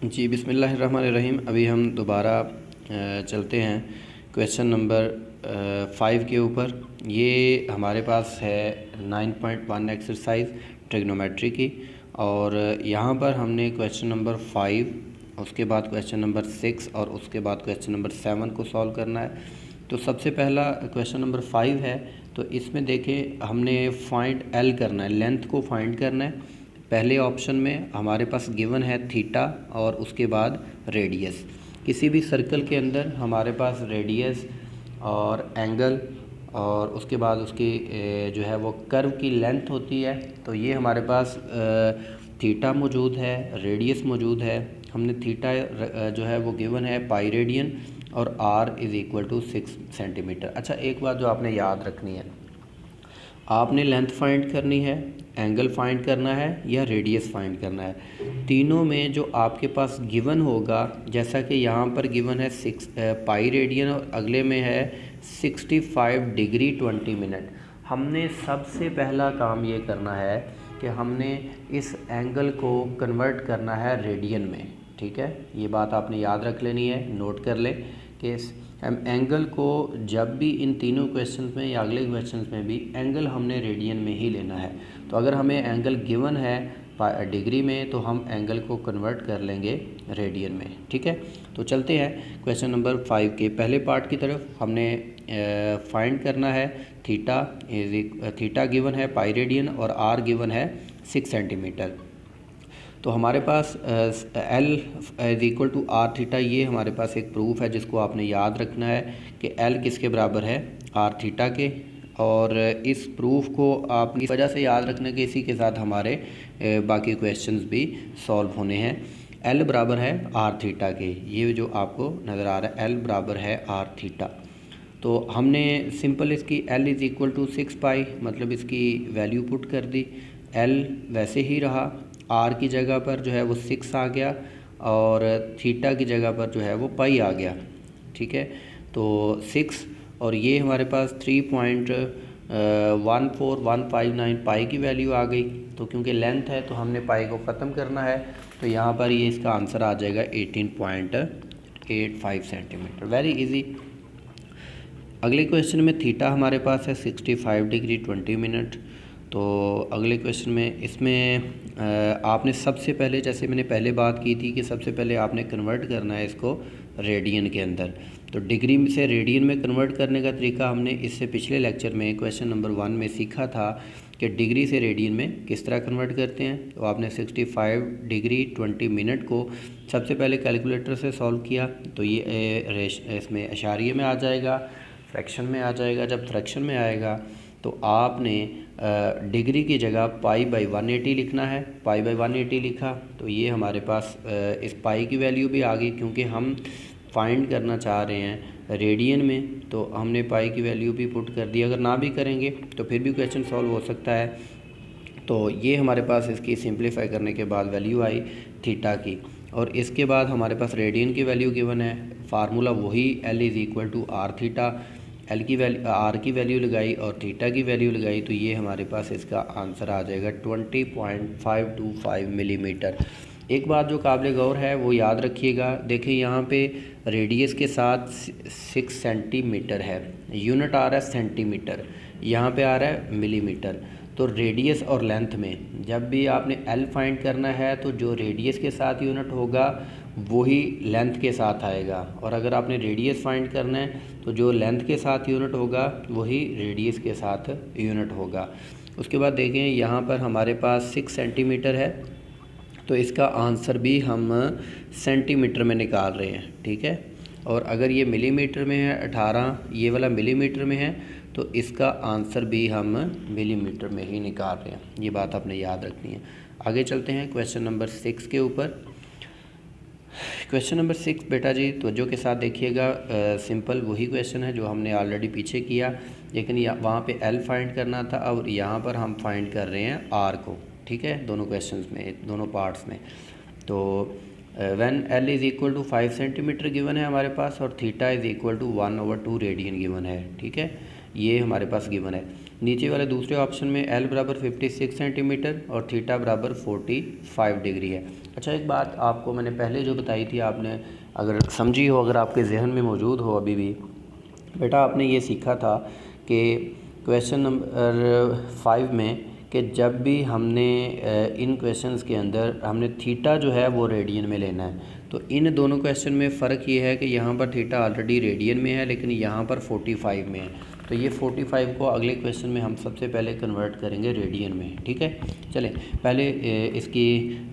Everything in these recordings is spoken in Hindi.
जी बिस्मिल्लाहिर्रहमानिर्रहीम। अभी हम दोबारा चलते हैं क्वेश्चन नंबर 5 के ऊपर। ये हमारे पास है 9.1 एक्सरसाइज ट्रिग्नोमेट्री की, और यहाँ पर हमने क्वेश्चन नंबर 5, उसके बाद क्वेश्चन नंबर 6 और उसके बाद क्वेश्चन नंबर 7 को सॉल्व करना है। तो सबसे पहला क्वेश्चन नंबर 5 है, तो इसमें देखें हमने फाइंड एल करना है, लेंथ को फाइंड करना है। पहले ऑप्शन में हमारे पास गिवन है थीटा और उसके बाद रेडियस। किसी भी सर्कल के अंदर हमारे पास रेडियस और एंगल और उसके बाद उसकी जो है वो कर्व की लेंथ होती है। तो ये हमारे पास थीटा मौजूद है, रेडियस मौजूद है। हमने थीटा जो है वो गिवन है पाई रेडियन और r is equal to 6 centimetre. अच्छा, एक बात जो आपने याद रखनी है, आपने लेंथ फाइंड करनी है, एंगल फाइंड करना है या रेडियस फाइंड करना है। तीनों में जो आपके पास गिवन होगा, जैसा कि यहाँ पर गिवन है 6 पाई रेडियन और अगले में है 65 डिग्री 20 मिनट। हमने सबसे पहला काम ये करना है कि हमने इस एंगल को कन्वर्ट करना है रेडियन में। ठीक है, ये बात आपने याद रख लेनी है, नोट कर लें कि हम एंगल को जब भी इन तीनों क्वेश्चंस में या अगले क्वेश्चंस में भी एंगल हमने रेडियन में ही लेना है। तो अगर हमें एंगल गिवन है डिग्री में तो हम एंगल को कन्वर्ट कर लेंगे रेडियन में। ठीक है, तो चलते हैं क्वेश्चन नंबर 5 के पहले पार्ट की तरफ। हमने फाइंड करना है थीटा गिवन है पाई रेडियन और आर गिवन है 6 सेंटीमीटर। तो हमारे पास L is equal to R theta, ये हमारे पास एक प्रूफ है जिसको आपने याद रखना है कि L किसके बराबर है, आर थीटा के। और इस प्रूफ को आप इस वजह से याद रखना कि इसी के साथ हमारे बाकी क्वेश्चंस भी सॉल्व होने हैं। L बराबर है आर थीटा के, ये जो आपको नज़र आ रहा है L बराबर है आर थीटा। तो हमने सिंपल इसकी L इज़ इक्वल टू 6 पाई, मतलब इसकी वैल्यू पुट कर दी। L वैसे ही रहा, आर की जगह पर जो है वो 6 आ गया और थीटा की जगह पर जो है वो पाई आ गया। ठीक है, तो 6 और ये हमारे पास 3.14159 पाई की वैल्यू आ गई। तो क्योंकि लेंथ है तो हमने पाई को ख़त्म करना है, तो यहाँ पर ये इसका आंसर आ जाएगा 18.85 सेंटीमीटर। Very easy. अगले क्वेश्चन में थीटा हमारे पास है 65 डिग्री 20 मिनट। तो अगले क्वेश्चन में इसमें आपने सबसे पहले, जैसे मैंने पहले बात की थी कि सबसे पहले आपने कन्वर्ट करना है इसको रेडियन के अंदर। तो डिग्री से रेडियन में कन्वर्ट करने का तरीका हमने इससे पिछले लेक्चर में क्वेश्चन नंबर 1 में सीखा था कि डिग्री से रेडियन में किस तरह कन्वर्ट करते हैं। तो आपने 65 डिग्री 20 मिनट को सबसे पहले कैलकुलेटर से सॉल्व किया, तो ये इसमें अशारिये में आ जाएगा, फ्रैक्शन में आ जाएगा। जब फ्रैक्शन में आएगा तो आपने डिग्री की जगह पाई बाई 180 लिखना है। पाई बाई 180 लिखा तो ये हमारे पास इस पाई की वैल्यू भी आ गई, क्योंकि हम फाइंड करना चाह रहे हैं रेडियन में, तो हमने पाई की वैल्यू भी पुट कर दी। अगर ना भी करेंगे तो फिर भी क्वेश्चन सॉल्व हो सकता है। तो ये हमारे पास इसकी सिंप्लीफाई करने के बाद वैल्यू आई थीटा की, और इसके बाद हमारे पास रेडियन की वैल्यू गिवन है। फार्मूला वही L is equal to R theta, L की वैल्यू आर की वैल्यू लगाई और थीटा की वैल्यू लगाई, तो ये हमारे पास इसका आंसर आ जाएगा 20.525 मिलीमीटर। एक बात जो काबिल गौर है वो याद रखिएगा, देखिए यहाँ पे रेडियस के साथ 6 सेंटीमीटर है, यूनिट आ रहा है सेंटीमीटर, यहाँ पे आ रहा है मिलीमीटर। तो रेडियस और लेंथ में जब भी आपने L फाइंड करना है तो जो रेडियस के साथ यूनिट होगा वही लेंथ के साथ आएगा, और अगर आपने रेडियस फाइंड करना है तो जो लेंथ के साथ यूनिट होगा वही रेडियस के साथ यूनिट होगा। उसके बाद देखें यहाँ पर हमारे पास 6 सेंटीमीटर है, तो इसका आंसर भी हम सेंटीमीटर में निकाल रहे हैं। ठीक है, और अगर ये मिलीमीटर में है 18, ये वाला मिलीमीटर में है, तो इसका आंसर भी हम मिलीमीटर में ही निकाल रहे हैं। ये बात आपने याद रखनी है। आगे चलते हैं क्वेश्चन नंबर 6 के ऊपर। क्वेश्चन नंबर 6 बेटा जी तवज्जो के साथ देखिएगा। सिंपल वही क्वेश्चन है जो हमने ऑलरेडी पीछे किया, लेकिन वहाँ पे L फाइंड करना था और यहाँ पर हम फाइंड कर रहे हैं R को। ठीक है, दोनों क्वेश्चंस में, दोनों पार्ट्स में। तो when L is equal to 5 centimetre given है हमारे पास, और theta is equal to 1/2 radian given है। ठीक है, ये हमारे पास गिवन है। नीचे वाले दूसरे ऑप्शन में L बराबर 56 सेंटीमीटर और थीटा बराबर 45 डिग्री है। अच्छा, एक बात आपको मैंने पहले जो बताई थी, आपने अगर समझी हो, अगर आपके जहन में मौजूद हो अभी भी, बेटा आपने ये सीखा था कि क्वेश्चन नंबर 5 में कि जब भी हमने इन क्वेश्चंस के अंदर हमने थीटा जो है वो रेडियन में लेना है, तो इन दोनों क्वेश्चन में फ़र्क ये है कि यहाँ पर थीटा ऑलरेडी रेडियन में है लेकिन यहाँ पर 45 में है। तो ये 45 को अगले क्वेश्चन में हम सबसे पहले कन्वर्ट करेंगे रेडियन में। ठीक है, चलें पहले इसकी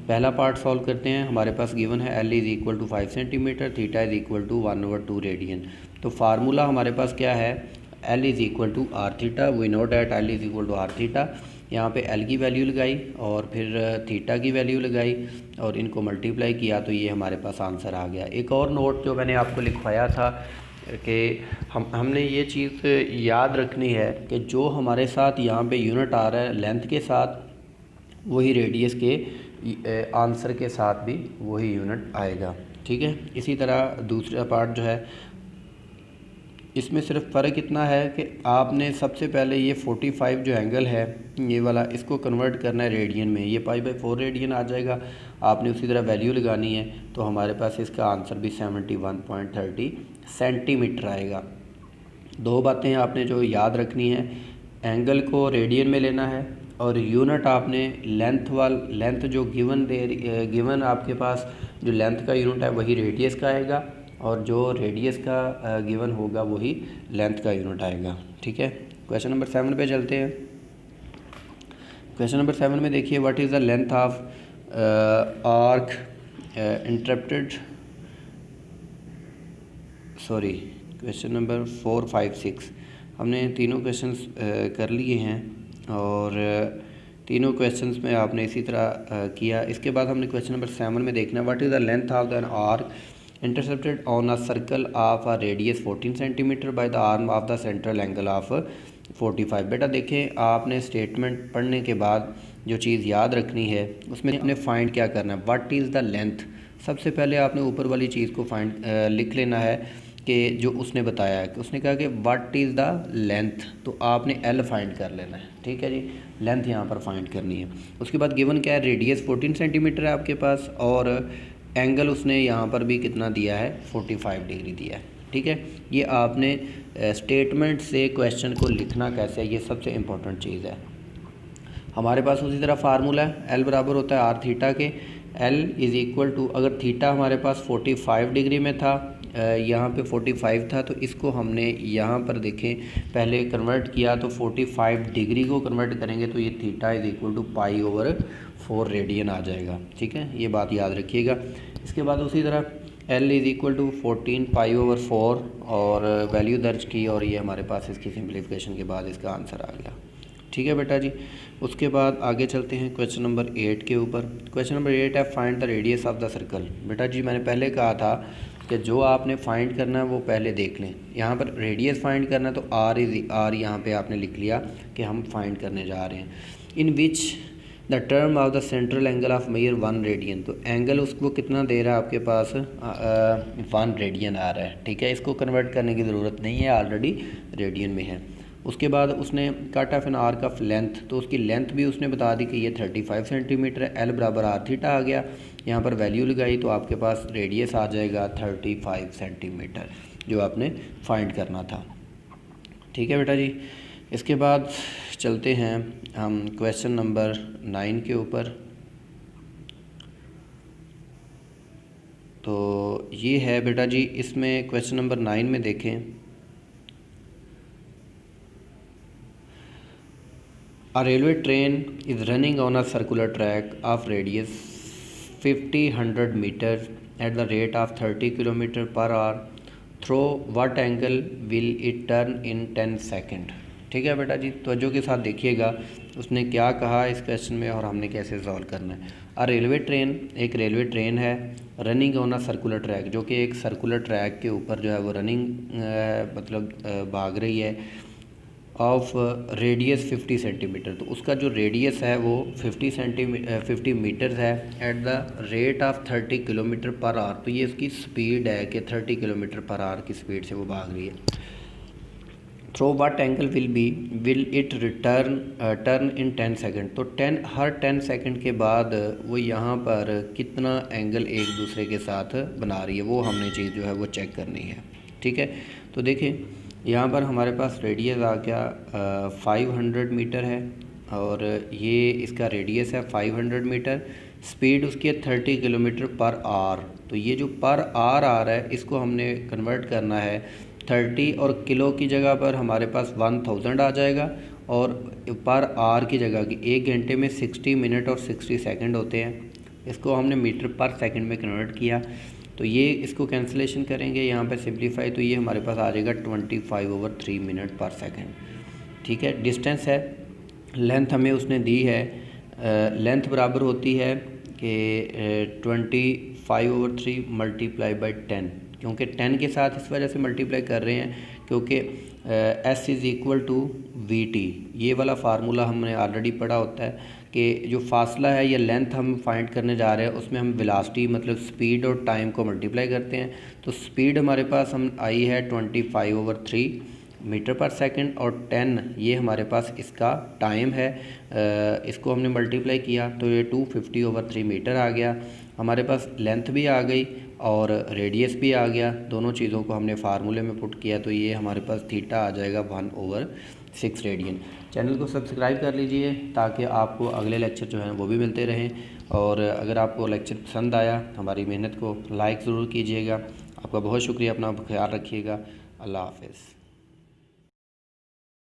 पहला पार्ट सॉल्व करते हैं। हमारे पास गिवन है L is equal to 5 centimetre, theta is equal to 1/2 radian. तो फार्मूला हमारे पास क्या है, L is equal to R theta. We know that L is equal to R theta. यहाँ पे L की वैल्यू लगाई और फिर थीटा की वैल्यू लगाई और इनको मल्टीप्लाई किया तो ये हमारे पास आंसर आ गया। एक और नोट जो मैंने आपको लिखवाया था कि हमने ये चीज़ याद रखनी है कि जो हमारे साथ यहाँ पे यूनिट आ रहा है लेंथ के साथ, वही रेडियस के आंसर के साथ भी वही यूनिट आएगा। ठीक है, इसी तरह दूसरा पार्ट जो है, इसमें सिर्फ फ़र्क इतना है कि आपने सबसे पहले ये 45 जो एंगल है ये वाला, इसको कन्वर्ट करना है रेडियन में। ये π/4 रेडियन आ जाएगा। आपने उसी तरह वैल्यू लगानी है तो हमारे पास इसका आंसर भी 71.30 सेंटीमीटर आएगा। दो बातें आपने जो याद रखनी है, एंगल को रेडियन में लेना है और यूनिट आपने लेंथ जो गिवन आपके पास जो लेंथ का यूनिट है वही रेडियस का आएगा और जो रेडियस का गिवन होगा वही लेंथ का यूनिट आएगा। ठीक है, क्वेश्चन नंबर 7 पे चलते हैं। क्वेश्चन नंबर 7 में देखिए, what is the length of arc interrupted, sorry question number 4, 5, 6 हमने तीनों क्वेश्चंस कर लिए हैं और तीनों क्वेश्चंस में आपने इसी तरह किया। इसके बाद हमने क्वेश्चन नंबर 7 में देखना, what is the length of the arc intercepted on a circle of a radius 14 centimetre by the arm of the central angle of 45। बेटा देखें, आपने स्टेटमेंट पढ़ने के बाद जो चीज़ याद रखनी है उसमें आपने फाइंड क्या करना है, व्हाट इज़ द लेंथ। सबसे पहले आपने ऊपर वाली चीज़ को फाइंड लिख लेना है कि जो उसने बताया है कि उसने कहा कि व्हाट इज़ द लेंथ, तो आपने L फाइंड कर लेना है। ठीक है जी, लेंथ यहाँ पर फाइंड करनी है। उसके बाद गिवन क्या है, रेडियस 14 सेंटीमीटर है आपके पास और एंगल उसने यहाँ पर भी कितना दिया है, 45 डिग्री दिया है। ठीक है, ये आपने स्टेटमेंट से क्वेश्चन को लिखना कैसे है, ये सबसे इम्पोर्टेंट चीज़ है। हमारे पास उसी तरह फार्मूला है, L बराबर होता है आर थीटा के। L इज़ इक्वल टू, अगर थीटा हमारे पास 45 डिग्री में था, यहाँ पे 45 था, तो इसको हमने यहाँ पर देखें पहले कन्वर्ट किया तो 45 डिग्री को कन्वर्ट करेंगे तो ये theta is equal to π/4 radian आ जाएगा। ठीक है, ये बात याद रखिएगा। इसके बाद उसी तरह L इज़ इक्वल टू 14 π/4 और वैल्यू दर्ज की और ये हमारे पास इसकी सिंप्लीफिकेशन के बाद इसका आंसर आ गया। ठीक है बेटा जी, उसके बाद आगे चलते हैं क्वेश्चन नंबर 8 के ऊपर। क्वेश्चन नंबर 8 है, find the radius of the circle. बेटा जी मैंने पहले कहा था कि जो आपने फाइंड करना है वो पहले देख लें। यहाँ पर रेडियस फाइंड करना है तो आर यहाँ पे आपने लिख लिया कि हम फाइंड करने जा रहे हैं। In which the term of the central angle of mayor 1 radian, तो एंगल उसको कितना दे रहा है आपके पास, 1 रेडियन आ रहा है। ठीक है, इसको कन्वर्ट करने की ज़रूरत नहीं है, ऑलरेडी रेडियन में है। उसके बाद उसने cut off an arc of length, तो उसकी लेंथ भी उसने बता दी कि ये 35 सेंटीमीटर है। L बराबर आर थीटा आ गया, यहाँ पर वैल्यू लगाई तो आपके पास रेडियस आ जाएगा 35 सेंटीमीटर जो आपने फाइंड करना था। ठीक है बेटा जी, इसके बाद चलते हैं हम क्वेश्चन नंबर 9 के ऊपर। तो ये है बेटा जी, इसमें क्वेश्चन नंबर 9 में देखें, A railway train is running on a circular track of radius 50 meters at the rate of 30 km per hour. Through what angle will it turn in 10 seconds? ठीक है बेटा जी, तवज्जो के साथ देखिएगा उसने क्या कहा इस क्वेश्चन में और हमने कैसे सॉल्व करना है। अ रेलवे ट्रेन, एक रेलवे ट्रेन है, running on a circular track, जो कि एक सर्कुलर ट्रैक के ऊपर जो है वो रनिंग मतलब भाग रही है, ऑफ रेडियस 50 सेंटीमीटर। तो उसका जो रेडियस है वो 50 मीटर्स है at the rate of 30 kilometre per hour. तो ये उसकी स्पीड है कि 30 किलोमीटर पर आवर की स्पीड से वो भाग रही है। Through what angle will it turn in 10 second. तो हर 10 सेकंड के बाद वो यहाँ पर कितना एंगल एक दूसरे के साथ बना रही है, वो हमने चीज़ जो है वो चेक करनी है। ठीक है, तो देखिए यहाँ पर हमारे पास रेडियस आ गया 500 मीटर है, और ये इसका रेडियस है 500 मीटर। स्पीड उसकी है 30 किलोमीटर पर आवर। तो ये जो पर आवर आ रहा है इसको हमने कन्वर्ट करना है 30, और किलो की जगह पर हमारे पास 1000 आ जाएगा, और पर आवर की जगह की 1 घंटे में 60 मिनट और 60 सेकंड होते हैं। इसको हमने मीटर पर सेकंड में कन्वर्ट किया, तो ये इसको कैंसिलेशन करेंगे यहाँ पे सिंप्लीफाई, तो ये हमारे पास आ जाएगा 25/3 मिनट पर सेकंड। ठीक है, डिस्टेंस है, लेंथ हमें उसने दी है, लेंथ बराबर होती है कि 25/3 मल्टीप्लाई बाई 10, क्योंकि 10 के साथ इस वजह से मल्टीप्लाई कर रहे हैं क्योंकि S is equal to VT। ये वाला फार्मूला हमने ऑलरेडी पढ़ा होता है कि जो फासला है या लेंथ हम फाइंड करने जा रहे हैं उसमें हम वेलोसिटी मतलब स्पीड और टाइम को मल्टीप्लाई करते हैं। तो स्पीड हमारे पास हम आई है 25/3 मीटर पर सेकंड, और 10 ये हमारे पास इसका टाइम है। इसको हमने मल्टीप्लाई किया तो ये 250/3 मीटर आ गया। हमारे पास लेंथ भी आ गई और रेडियस भी आ गया, दोनों चीज़ों को हमने फार्मूले में पुट किया, तो ये हमारे पास थीटा आ जाएगा 1/6 रेडियन। चैनल को सब्सक्राइब कर लीजिए ताकि आपको अगले लेक्चर जो हैं वो भी मिलते रहें, और अगर आपको लेक्चर पसंद आया हमारी मेहनत को लाइक ज़रूर कीजिएगा। आपका बहुत शुक्रिया, अपना ख्याल रखिएगा। अल्लाह हाफ़िज़।